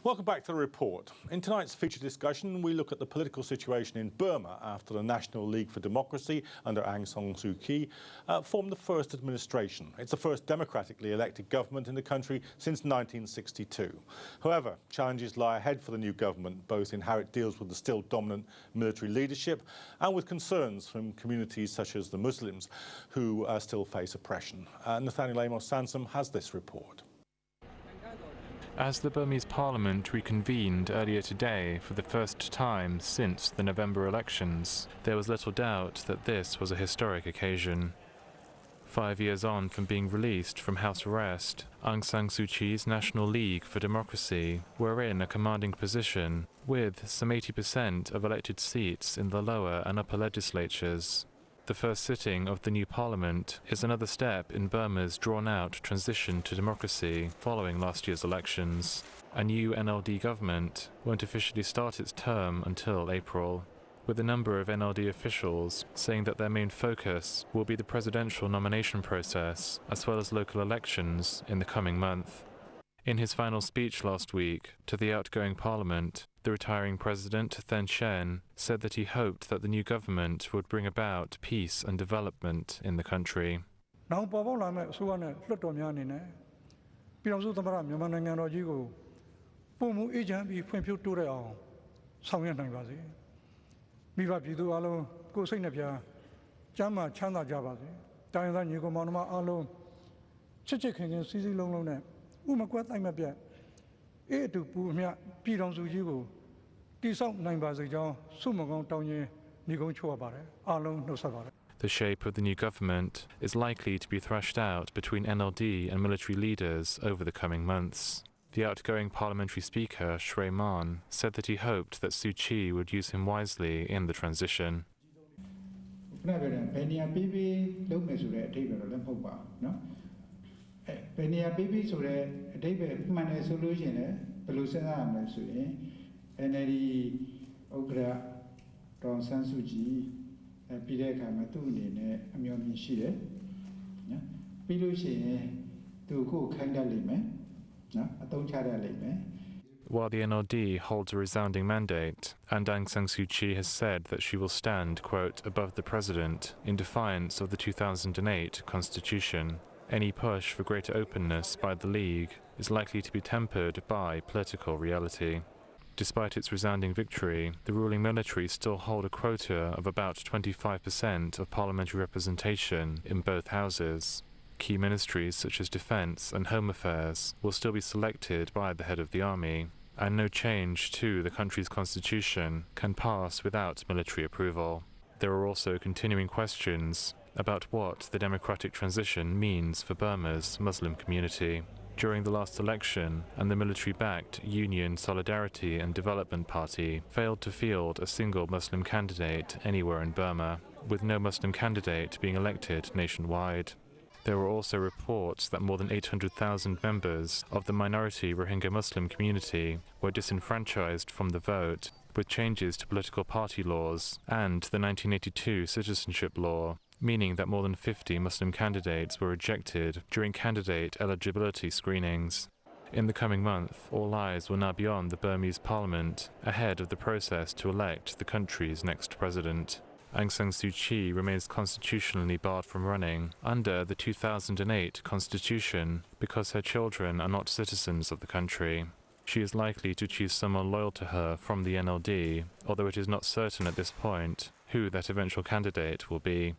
Welcome back to the report. In tonight's feature discussion, we look at the political situation in Burma after the National League for Democracy under Aung San Suu Kyi formed the first administration. It's the first democratically elected government in the country since 1962. However, challenges lie ahead for the new government, both in how it deals with the still dominant military leadership and with concerns from communities such as the Muslims, who still face oppression. Nathaniel Amos Sansom has this report. As the Burmese parliament reconvened earlier today for the first time since the November elections, there was little doubt that this was a historic occasion. 5 years on from being released from house arrest, Aung San Suu Kyi's National League for Democracy were in a commanding position, with some 80% of elected seats in the lower and upper legislatures. The first sitting of the new parliament is another step in Burma's drawn-out transition to democracy following last year's elections. A new NLD government won't officially start its term until April, with a number of NLD officials saying that their main focus will be the presidential nomination process, as well as local elections in the coming month. In his final speech last week to the outgoing parliament, the retiring president, Khin, said that he hoped that the new government would bring about peace and development in the country. The shape of the new government is likely to be thrashed out between NLD and military leaders over the coming months. The outgoing parliamentary speaker, Shri Man, said that he hoped that Suu Kyi would use him wisely in the transition. While the NLD holds a resounding mandate, and Aung San Suu Kyi has said that she will stand, quote, above the president in defiance of the 2008 constitution, any push for greater openness by the League is likely to be tempered by political reality. Despite its resounding victory, the ruling military still hold a quota of about 25% of parliamentary representation in both houses. Key ministries such as Defence and Home Affairs will still be selected by the head of the army, and no change to the country's constitution can pass without military approval. There are also continuing questions about what the democratic transition means for Burma's Muslim community. During the last election, and the military-backed Union Solidarity and Development Party failed to field a single Muslim candidate anywhere in Burma, with no Muslim candidate being elected nationwide. There were also reports that more than 800,000 members of the minority Rohingya Muslim community were disenfranchised from the vote, with changes to political party laws and the 1982 citizenship law, meaning that more than 50 Muslim candidates were rejected during candidate eligibility screenings. In the coming month, all eyes will now be on the Burmese parliament ahead of the process to elect the country's next president. Aung San Suu Kyi remains constitutionally barred from running under the 2008 constitution because her children are not citizens of the country. She is likely to choose someone loyal to her from the NLD, although it is not certain at this point who that eventual candidate will be.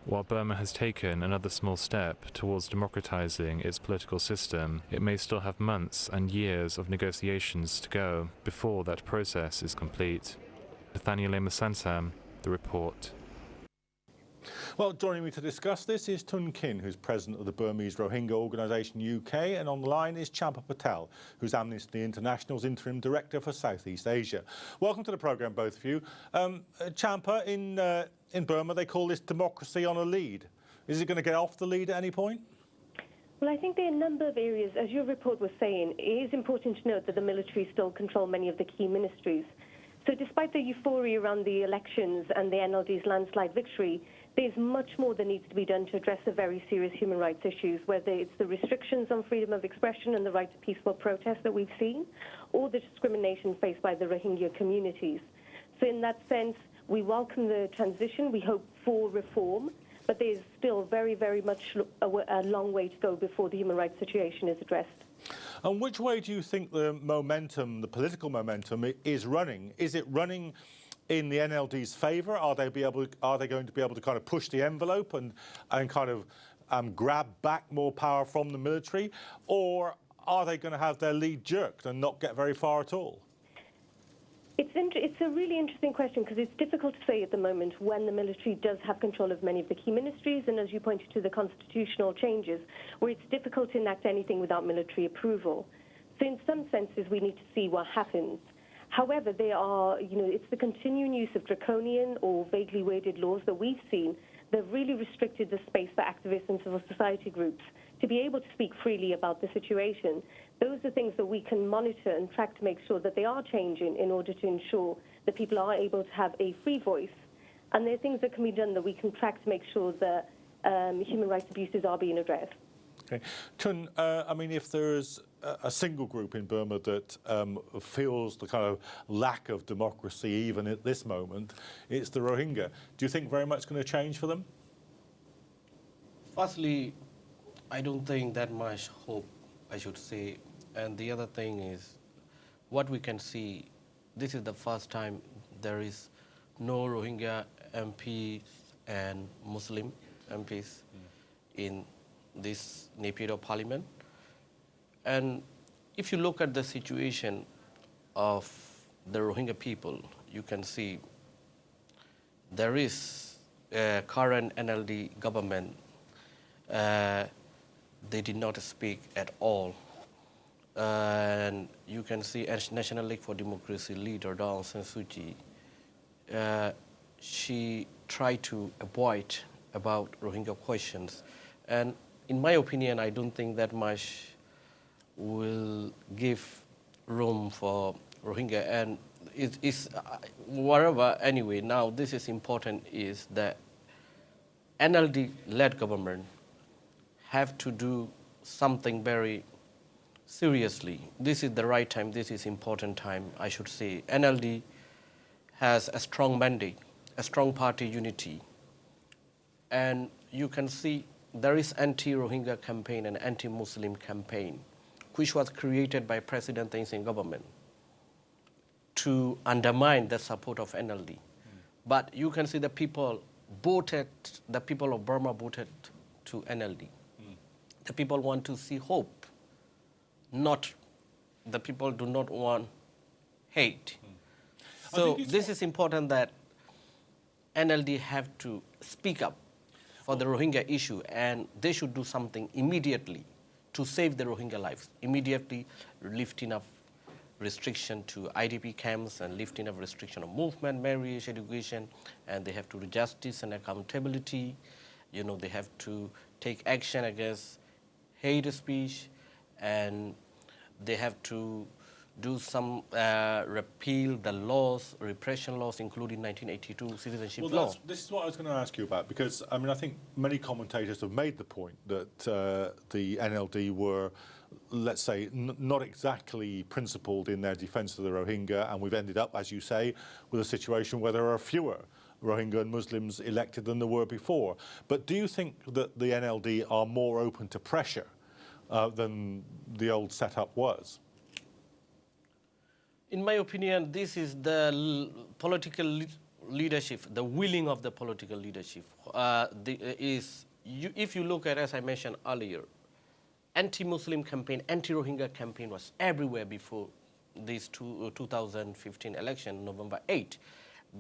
While Burma has taken another small step towards democratizing its political system, it may still have months and years of negotiations to go before that process is complete. Nathaniel Amos Sansom, The Report. Well, joining me to discuss this is Khin, who's president of the Burmese Rohingya organisation UK, and on the line is Champa Patel, who's Amnesty International's interim director for Southeast Asia. Welcome to the programme, both of you. Champa, in Burma, they call this democracy on a lead. Is it going to get off the lead at any point? Well, I think there are a number of areas. As your report was saying, it is important to note that the military still control many of the key ministries. So despite the euphoria around the elections and the NLD's landslide victory, there's much more that needs to be done to address the very serious human rights issues, whether it's the restrictions on freedom of expression and the right to peaceful protest that we've seen, or the discrimination faced by the Rohingya communities. So in that sense, we welcome the transition. We hope for reform, but there's still very, very much a long way to go before the human rights situation is addressed. And which way do you think the momentum, the political momentum, is running? Is it running in the NLD's favour? Are they going to be able to kind of push the envelope and kind of grab back more power from the military, or are they going to have their lead jerked and not get very far at all? It's a really interesting question because it's difficult to say at the moment when the military does have control of many of the key ministries, and as you pointed to the constitutional changes, where it's difficult to enact anything without military approval. So in some senses, we need to see what happens. However, it's the continuing use of draconian or vaguely worded laws that we've seen that have really restricted the space for activists and civil society groups to be able to speak freely about the situation. Those are things that we can monitor and track to make sure that they are changing in order to ensure that people are able to have a free voice. And there are things that can be done that we can track to make sure that human rights abuses are being addressed. Okay. Tun, I mean, if there's a single group in Burma that feels the kind of lack of democracy even at this moment, it's the Rohingya. Do you think very much going to change for them? Firstly, I don't think that much hope, I should say. And the other thing is, what we can see, this is the first time there is no Rohingya MPs and Muslim MPs in this Napier Parliament. And if you look at the situation of the Rohingya people, you can see there is a current NLD government. They did not speak at all. And you can see as National League for Democracy leader, Aung San Suu Kyi, she tried to avoid about Rohingya questions. And in my opinion, I don't think that much will give room for Rohingya. And it's whatever, anyway, now this is important is that NLD-led government have to do something very seriously. This is the right time, this is important time, I should say. NLD has a strong mandate, a strong party unity. And you can see there is anti-Rohingya campaign and anti-Muslim campaign, which was created by President Thein Sein government to undermine the support of NLD. But you can see the people of Burma voted to NLD. The people want to see hope, the people do not want hate. So this is important that NLD have to speak up for the Rohingya issue, and they should do something immediately to save the Rohingya lives. Immediately lifting up restriction to IDP camps and lifting up restriction of movement, marriage, education, and they have to do justice and accountability. You know, they have to take action against hate speech, and they have to do some repeal the laws, repression laws, including 1982 citizenship law. This is what I was going to ask you about, because I mean, I think many commentators have made the point that the NLD were, let's say, not exactly principled in their defence of the Rohingya, and we've ended up, as you say, with a situation where there are fewer Rohingya and Muslims elected than there were before. But do you think that the NLD are more open to pressure than the old setup was? In my opinion, this is the political leadership, the willing of the political leadership. If you look at, as I mentioned earlier, anti-Muslim campaign, anti-Rohingya campaign was everywhere before this 2015 election, November 8.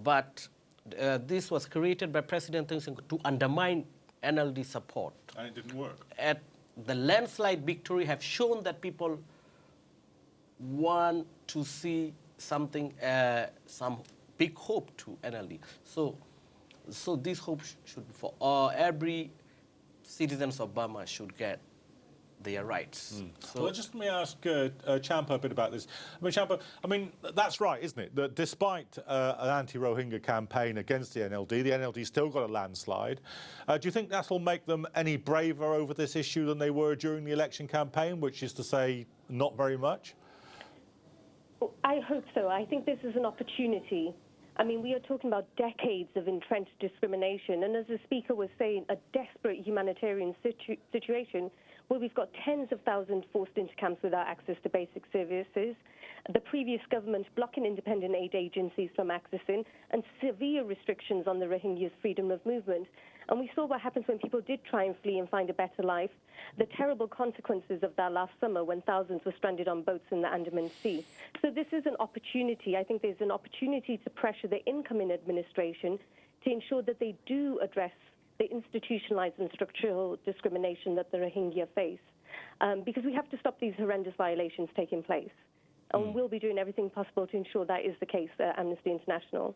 But this was created by President Thein Sein to undermine NLD support. And it didn't work. At the landslide victory have shown that people want to see something, some big hope to NLD. So this hope should, for every citizens of Burma should get their rights. So Well, just let me ask Champa a bit about this. I mean, Champa, that's right, isn't it? That despite an anti-Rohingya campaign against the NLD still got a landslide. Do you think that will make them any braver over this issue than they were during the election campaign, which is to say, not very much? I hope so. I think this is an opportunity. I mean, we are talking about decades of entrenched discrimination, and as the speaker was saying, a desperate humanitarian situation where we've got tens of thousands forced into camps without access to basic services, the previous government blocking independent aid agencies from accessing, and severe restrictions on the Rohingyas' freedom of movement. And we saw what happens when people did try and flee and find a better life, the terrible consequences of that last summer when thousands were stranded on boats in the Andaman Sea. So this is an opportunity. I think there's an opportunity to pressure the incoming administration to ensure that they do address the institutionalized and structural discrimination that the Rohingya face. Because we have to stop these horrendous violations taking place. And we'll be doing everything possible to ensure that is the case at Amnesty International.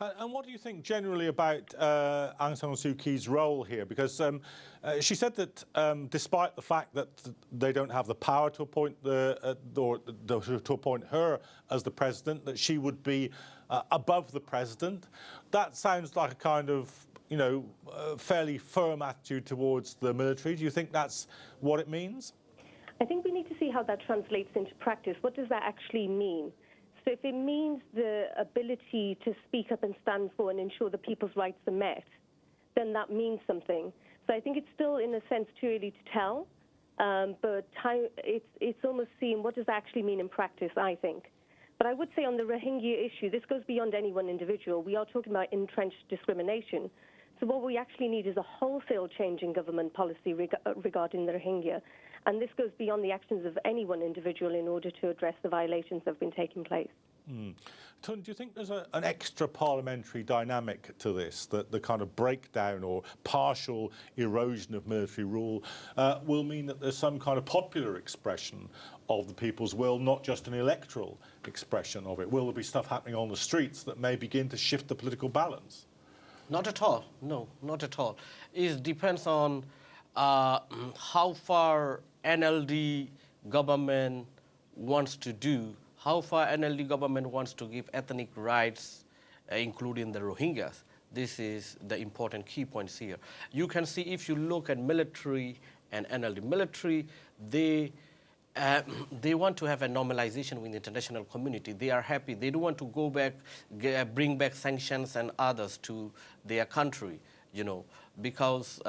And what do you think generally about Aung San Suu Kyi's role here? Because she said that despite the fact that they don't have the power to appoint to appoint her as the president, that she would be above the president. That sounds like a kind of, fairly firm attitude towards the military. Do you think that's what it means? I think we need to see how that translates into practice. What does that actually mean? So if it means the ability to speak up and stand for and ensure that people's rights are met, then that means something. So I think it's still, in a sense, too early to tell. But it's almost seeing what does that actually mean in practice, I think. But I would say on the Rohingya issue, this goes beyond any one individual. We are talking about entrenched discrimination. So what we actually need is a wholesale change in government policy regarding the Rohingya. And this goes beyond the actions of any one individual in order to address the violations that have been taking place. Tony, do you think there's an extra parliamentary dynamic to this, that the kind of breakdown or partial erosion of military rule will mean that there's some kind of popular expression of the people's will, not just an electoral expression of it? Will there be stuff happening on the streets that may begin to shift the political balance? Not at all. No, not at all. It depends on how far NLD government wants to do, how far NLD government wants to give ethnic rights, including the Rohingyas. This is the important key points here. You can see if you look at military and NLD. Military, they want to have a normalization with the international community. They are happy. They don't want to go back, bring back sanctions and others to their country, because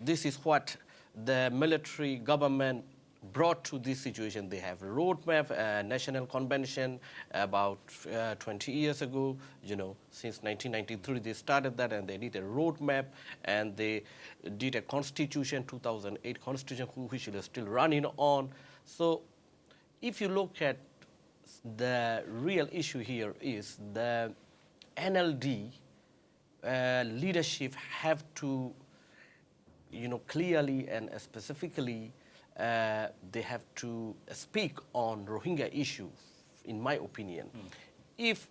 this is what the military government brought to this situation. They have a roadmap, a national convention about 20 years ago, since 1993 they started that, and they did a roadmap, and they did a constitution, 2008 constitution, which is still running on. So if you look at the real issue here is the NLD leadership have to, clearly and specifically, they have to speak on Rohingya issue, in my opinion. If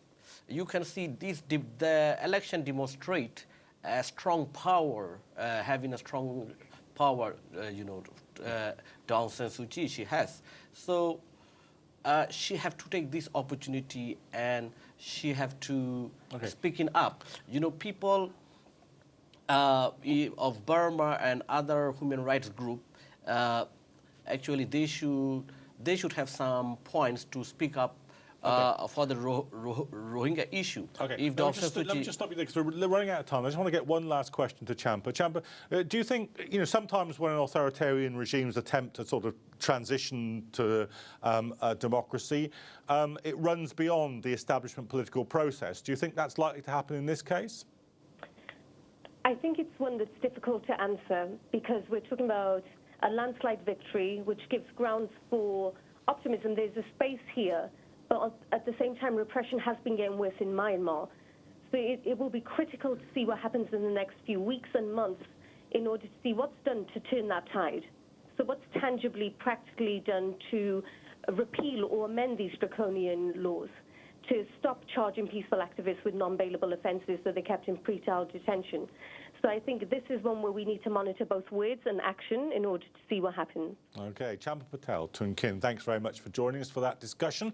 you can see the election demonstrate a strong power, having a strong power, Aung San Suu Kyi, she has. So she have to take this opportunity and she have to speaking up. People of Burma and other human rights group, actually they should have some points to speak up for the Rohingya issue. If let me just stop you there because we're running out of time. I just want to get one last question to Champa. Champa, do you think, sometimes when authoritarian regimes attempt to sort of transition to democracy, it runs beyond the establishment political process. Do you think that's likely to happen in this case? I think it's one that's difficult to answer because we're talking about a landslide victory, which gives grounds for optimism. There's a space here, but at the same time, repression has been getting worse in Myanmar. So it will be critical to see what happens in the next few weeks and months in order to see what's done to turn that tide. So what's tangibly, practically done to repeal or amend these draconian laws to stop charging peaceful activists with non-bailable offences that they kept in pre-trial detention. So I think this is one where we need to monitor both words and action in order to see what happens. Okay, Champa, Patel, Khin, thanks very much for joining us for that discussion.